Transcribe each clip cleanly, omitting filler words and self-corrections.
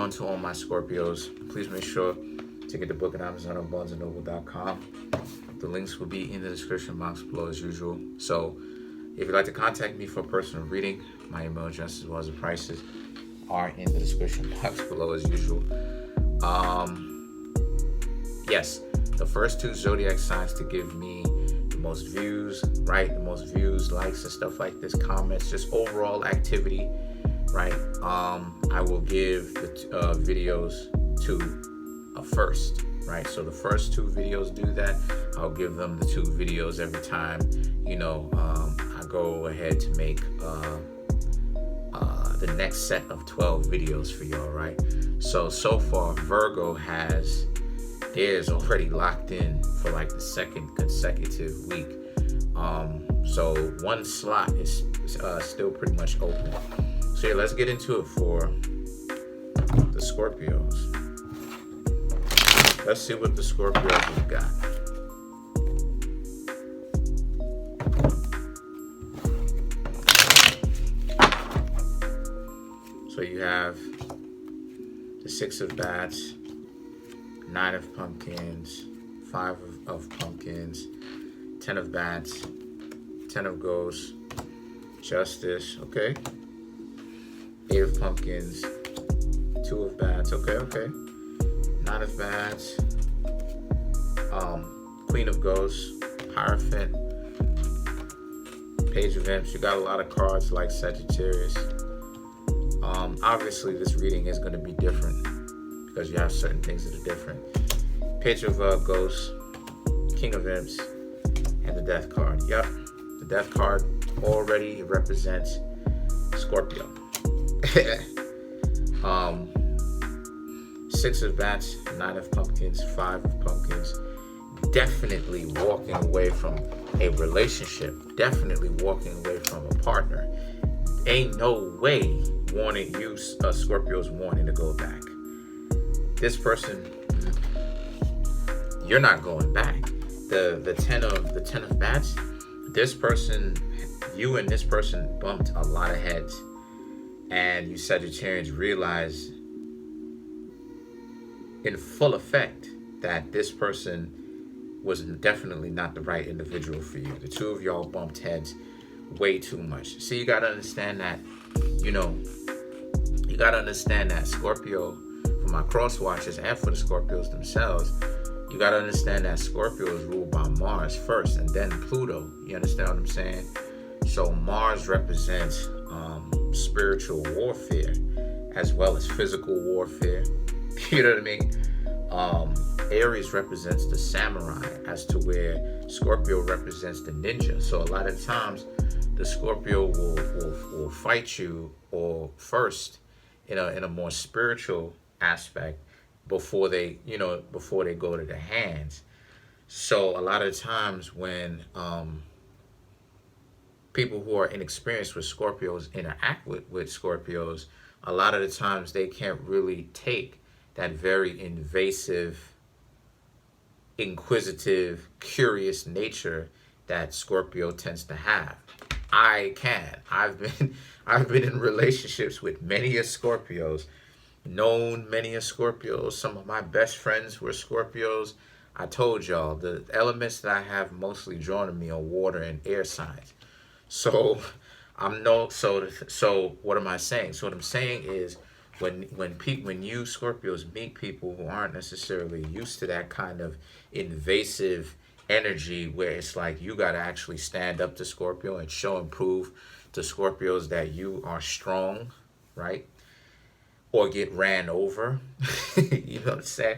on to all my Scorpios. Please make sure to get the book at Amazon or BarnesandNoble.com. The links will be in the description box below as usual. So if you'd like to contact me for a personal reading, my email address as well as the prices are in the description box below as usual. Yes, the first 2 zodiac signs to give me the most views, right? The most views, likes, and stuff like this, comments, just overall activity, right? I will give the videos to first, right? So the first 2 videos do that. I'll give them the 2 videos every time, I go ahead to make the next set of 12 videos for y'all, right? So far, Virgo has theirs already locked in for like the 2nd consecutive week. So 1 slot is still pretty much open. So yeah, let's get into it for the Scorpios. Let's see what the Scorpios have got. So you have the 6 of Bats, 9 of Pumpkins, 5 of Pumpkins, 10 of Bats, 10 of Ghosts, Justice, okay. 8 of Pumpkins, 2 of Bats, okay. 9 of Bats, Queen of Ghosts, Hierophant, Page of Imps. You got a lot of cards like Sagittarius. Obviously, this reading is going to be different because you have certain things that are different. Page of Ghosts, King of Imps, and the Death card. Yep, the Death card already represents Scorpio. 6 of Bats, 9 of Pumpkins, 5 of Pumpkins. Definitely walking away from a relationship. Definitely walking away from a partner. Ain't no way wanting you, Scorpios, wanting to go back. This person, you're not going back. The 10 of Bats. This person, you and this person bumped a lot of heads, and you Sagittarians realize in full effect that this person was definitely not the right individual for you. The 2 of y'all bumped heads way too much. So you got to understand that, you got to understand that Scorpio, for my cross watchers and for the Scorpios themselves, you got to understand that Scorpio is ruled by Mars first and then Pluto. You understand what I'm saying? So Mars represents spiritual warfare as well as physical warfare. You know what I mean? Aries represents the samurai, as to where Scorpio represents the ninja. So a lot of times the Scorpio will fight you or first in a more spiritual aspect before they go to the hands. So a lot of times when people who are inexperienced with Scorpios interact with Scorpios, a lot of the times they can't really take that very invasive, inquisitive, curious nature that Scorpio tends to have. I can. I've been in relationships with many Scorpios, known many Scorpios. Some of my best friends were Scorpios. I told y'all the elements that I have mostly drawn to me are water and air signs. So so what am I saying? So what I'm saying is when you Scorpios meet people who aren't necessarily used to that kind of invasive energy, where it's like you got to actually stand up to Scorpio and show and prove to Scorpios that you are strong, right? Or get ran over. You know what I'm saying?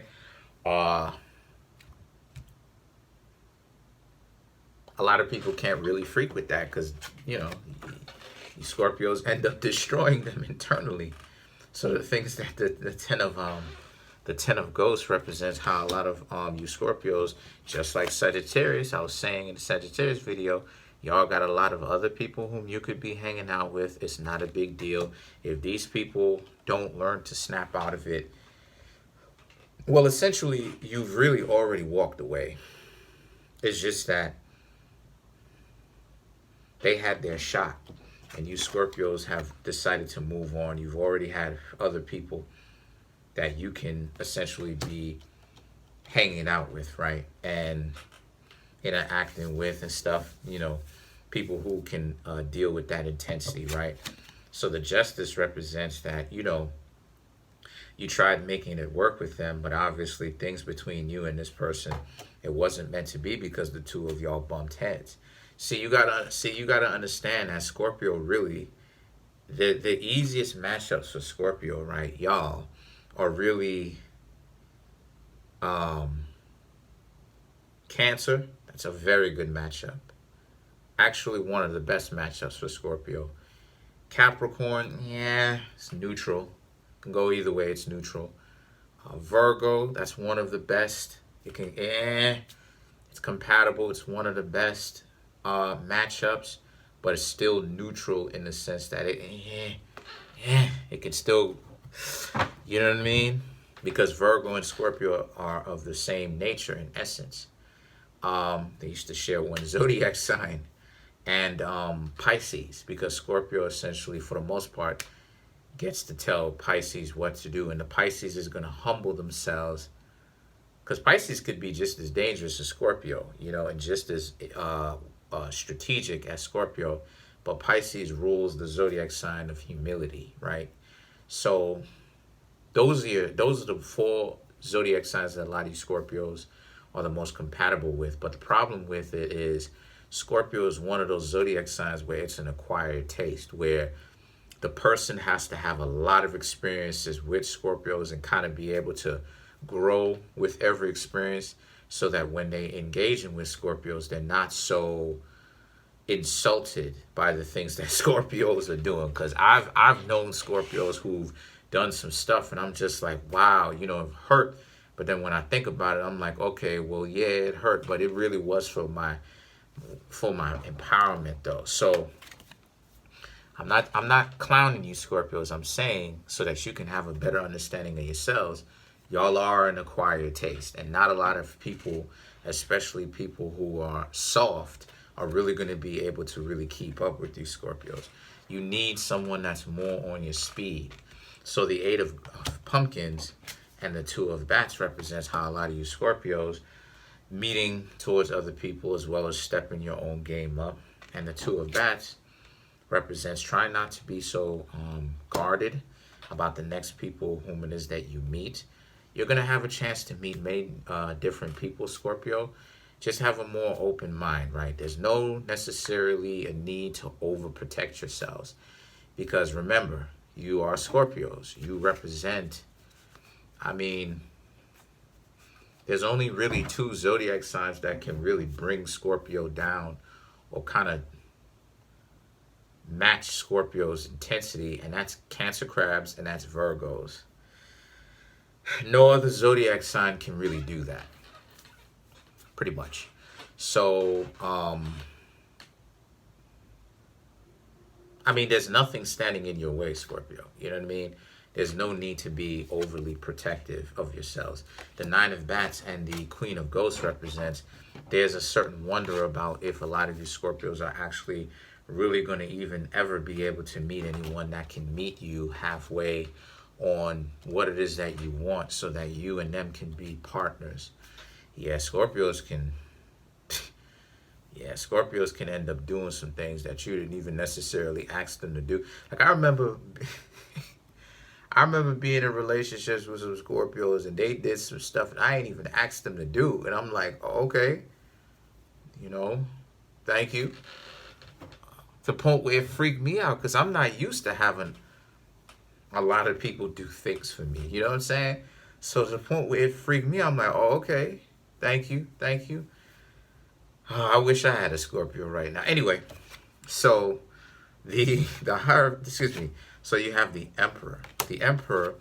A lot of people can't really freak with that because, Scorpios end up destroying them internally. So the things that the 10 of Ghosts represents how a lot of you Scorpios, just like Sagittarius, I was saying in the Sagittarius video, y'all got a lot of other people whom you could be hanging out with. It's not a big deal. If these people don't learn to snap out of it, well, essentially, you've really already walked away. It's just that they had their shot, and you Scorpios have decided to move on. You've already had other people that you can essentially be hanging out with, right? And interacting with and stuff, people who can deal with that intensity, right? So the justice represents that, you tried making it work with them, but obviously things between you and this person, it wasn't meant to be because the two of y'all bumped heads. You gotta understand that Scorpio really, the easiest matchups for Scorpio, right, y'all, are really Cancer. That's a very good matchup. Actually, one of the best matchups for Scorpio. Capricorn, yeah, it's neutral. Can go either way. It's neutral. Virgo, that's one of the best. It's compatible. It's one of the best matchups, but it's still neutral in the sense that it can still, you know what I mean? Because Virgo and Scorpio are of the same nature in essence. They used to share one zodiac sign. And Pisces, because Scorpio essentially, for the most part, gets to tell Pisces what to do. And the Pisces is going to humble themselves. Because Pisces could be just as dangerous as Scorpio, and just as strategic as Scorpio. But Pisces rules the zodiac sign of humility, right? So those are the 4 zodiac signs that a lot of you Scorpios are the most compatible with. But the problem with it is Scorpio is one of those zodiac signs where it's an acquired taste, where the person has to have a lot of experiences with Scorpios and kind of be able to grow with every experience, so that when they engage in with Scorpios, they're not so insulted by the things that Scorpios are doing. Because I've known Scorpios who've done some stuff, and I'm just like, wow, it hurt. But then when I think about it, I'm like, okay, well, yeah, it hurt, but it really was for my empowerment, though. So I'm not clowning you, Scorpios. I'm saying so that you can have a better understanding of yourselves. Y'all are an acquired taste, and not a lot of people, especially people who are soft, are really going to be able to really keep up with these Scorpios. You need someone that's more on your speed. So the 8 of Pumpkins and the 2 of Bats represents how a lot of you Scorpios meeting towards other people as well as stepping your own game up. And the 2 of Bats represents trying not to be so guarded about the next people whom it is that you meet. You're going to have a chance to meet many different people, Scorpio. Just have a more open mind, right? There's no necessarily a need to overprotect yourselves. Because remember, you are Scorpios. You represent, there's only really 2 zodiac signs that can really bring Scorpio down or kind of match Scorpio's intensity, and that's Cancer Crabs and that's Virgos. No other zodiac sign can really do that, pretty much. So, there's nothing standing in your way, Scorpio. You know what I mean? There's no need to be overly protective of yourselves. The 9 of Bats and the Queen of Ghosts represents there's a certain wonder about if a lot of you Scorpios are actually really going to even ever be able to meet anyone that can meet you halfway on what it is that you want, so that you and them can be partners. Scorpios can end up doing some things that you didn't even necessarily ask them to do. Like I remember being in relationships with some Scorpios, and they did some stuff and I ain't even asked them to do. And I'm like, oh, okay, thank you. To the point where it freaked me out, because I'm not used to having a lot of people do things for me. You know what I'm saying? So to the point where it freaked me out, I'm like, oh, okay, thank you. Oh, I wish I had a Scorpio right now. Anyway, so so you have the Emperor. The Emperor,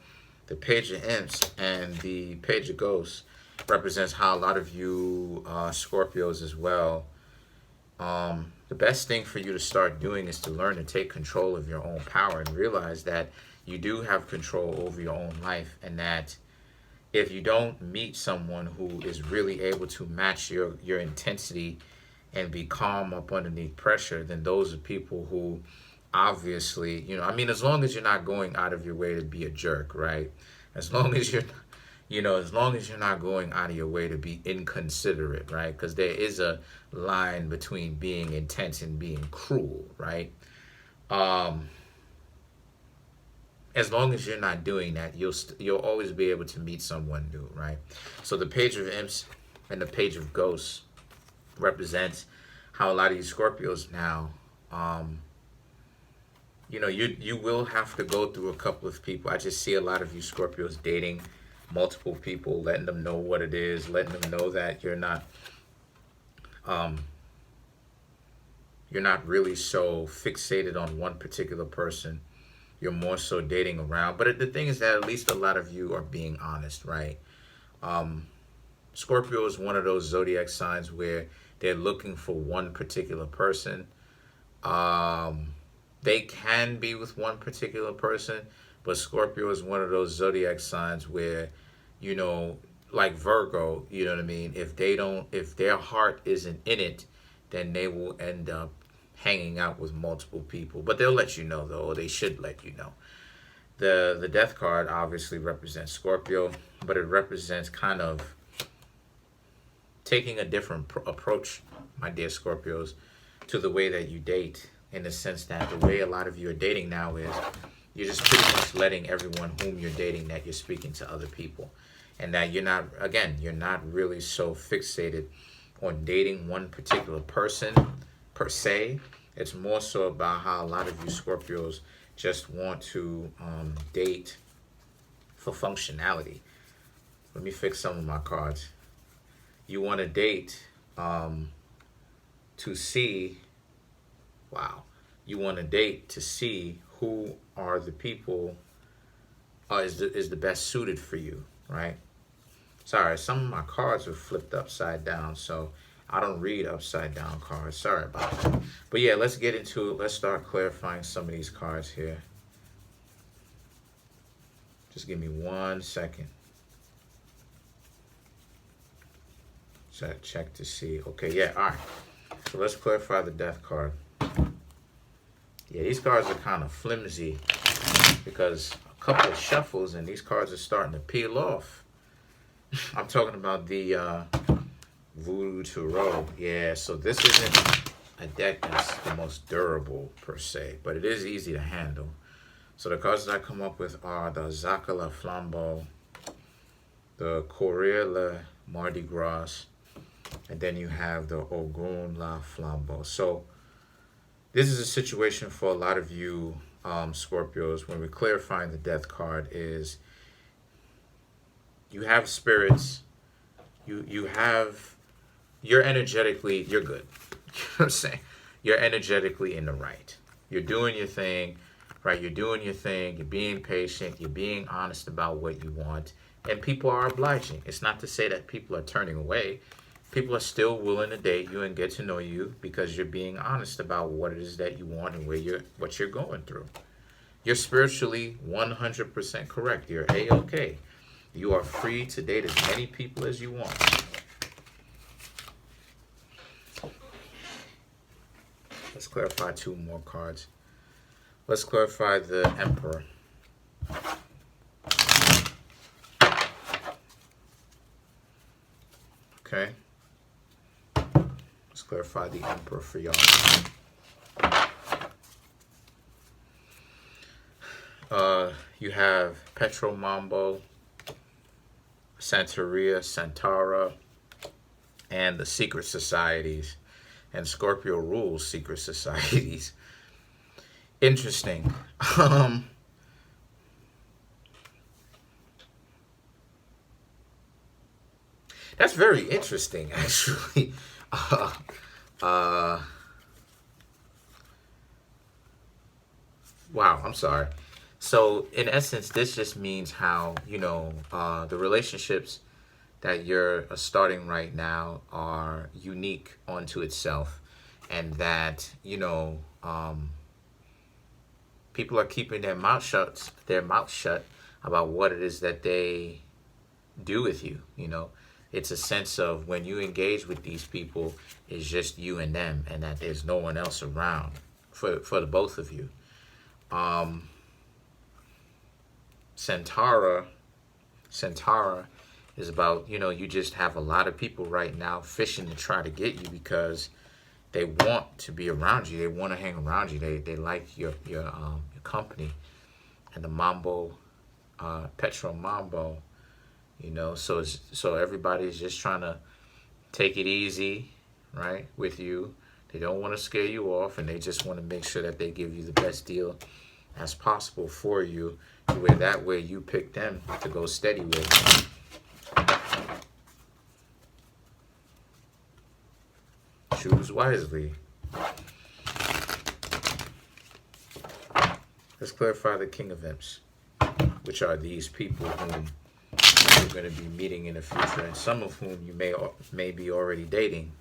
the Page of Imps, and the Page of Ghosts represents how a lot of you Scorpios as well. The best thing for you to start doing is to learn to take control of your own power and realize that you do have control over your own life, and that if you don't meet someone who is really able to match your intensity and be calm up underneath pressure, then those are people who obviously, as long as you're not going out of your way to be a jerk, right? As long as you're, as long as you're not going out of your way to be inconsiderate, right? Because there is a line between being intense and being cruel, right? As long as you're not doing that, you'll always be able to meet someone new, right? So the Page of Imps and the Page of Ghosts represents how a lot of these Scorpios now, you will have to go through a couple of people. I just see a lot of you Scorpios dating multiple people, letting them know what it is, letting them know that you're not really so fixated on one particular person. You're more so dating around. But the thing is that at least a lot of you are being honest, right? Scorpio is one of those zodiac signs where they're looking for one particular person. They can be with one particular person, but Scorpio is one of those zodiac signs where, like Virgo, you know what I mean? If their heart isn't in it, then they will end up hanging out with multiple people. But they'll let you know, though, or they should let you know. The Death card obviously represents Scorpio, but it represents kind of taking a different approach, my dear Scorpios, to the way that you date, in the sense that the way a lot of you are dating now is you're just pretty much letting everyone whom you're dating that you're speaking to other people. And that you're not really so fixated on dating one particular person per se. It's more so about how a lot of you Scorpios just want to date for functionality. Let me fix some of my cards. You want to date to see, you want to date to see who are the people is the best suited for you, right? Sorry, some of my cards are flipped upside down, so I don't read upside down cards. Sorry about that. But yeah, let's get into it. Let's start clarifying some of these cards here. Just give me 1 second. Check to see. Okay, yeah, all right. So let's clarify the Death card. Yeah, these cards are kind of flimsy because a couple of shuffles and these cards are starting to peel off. I'm talking about the Voodoo Tarot. Yeah, so this isn't a deck that's the most durable per se, but it is easy to handle. So the cards that I come up with are the Zakala Flambeau, the Courrier Le Mardi Gras, and then you have the Ogun La Flambeau. So this is a situation for a lot of you Scorpios. When we're clarifying the Death card is you have spirits, you're energetically, you're good. You know what I'm saying? You're energetically in the right. You're doing your thing, right? You're doing your thing. You're being patient. You're being honest about what you want. And people are obliging. It's not to say that people are turning away. People are still willing to date you and get to know you because you're being honest about what it is that you want and what you're going through. You're spiritually 100% correct. You're A-okay. You are free to date as many people as you want. Let's clarify 2 more cards. Let's clarify the Emperor. Okay. Let's clarify the Emperor for y'all. You have Petro Mambo, Santeria, Santara, and the secret societies. And Scorpio rules secret societies. Interesting. That's very interesting, actually. Wow, I'm sorry. So, in essence, this just means how, the relationships that you're starting right now are unique onto itself. And that, people are keeping their mouth shut about what it is that they do with you, It's a sense of when you engage with these people, it's just you and them, and that there's no one else around for the both of you. Centaura Centaur is about, you know, you just have a lot of people right now fishing to try to get you because they want to be around you. They want to hang around you. They like your company. And the Mambo, Petro Mambo, you know, so everybody's just trying to take it easy, right, with you. They don't want to scare you off, and they just want to make sure that they give you the best deal as possible for you, where that way you pick them to go steady with. Choose wisely. Let's clarify the King of Imps, which are these people whom you're going to be meeting in the future, and some of whom you may be already dating.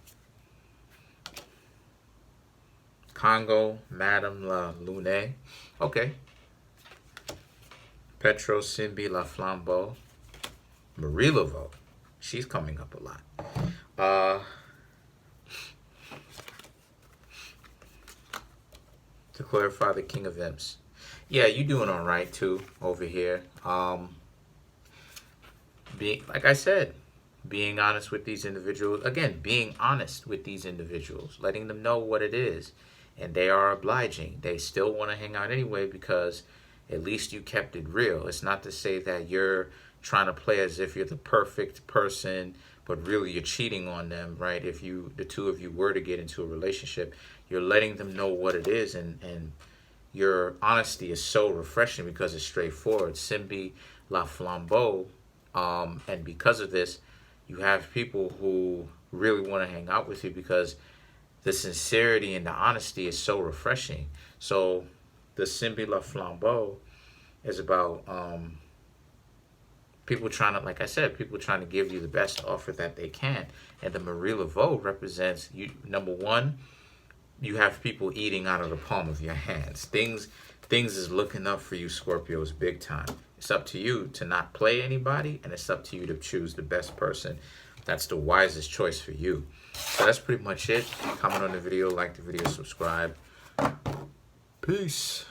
Congo, Madame La Lune. Okay. Petro Simbi La Flambeau. Marie Laveau. She's coming up a lot. To clarify the King of Imps. Yeah, you doing all right too over here. Like I said, being honest with these individuals. Again, being honest with these individuals, letting them know what it is, and they are obliging. They still want to hang out anyway because at least you kept it real. It's not to say that you're trying to play as if you're the perfect person, but really you're cheating on them, right? If the two of you were to get into a relationship, you're letting them know what it is, and your honesty is so refreshing because it's straightforward. Simbi La Flambeau. And because of this, you have people who really want to hang out with you because the sincerity and the honesty is so refreshing. So the Simbi La Flambeau is about people trying to, like I said, people trying to give you the best offer that they can. And the Marie Laveau represents you. Number one, you have people eating out of the palm of your hands. Things is looking up for you, Scorpios, big time. It's up to you to not play anybody, and it's up to you to choose the best person. That's the wisest choice for you. So that's pretty much it. Comment on the video, like the video, subscribe. Peace.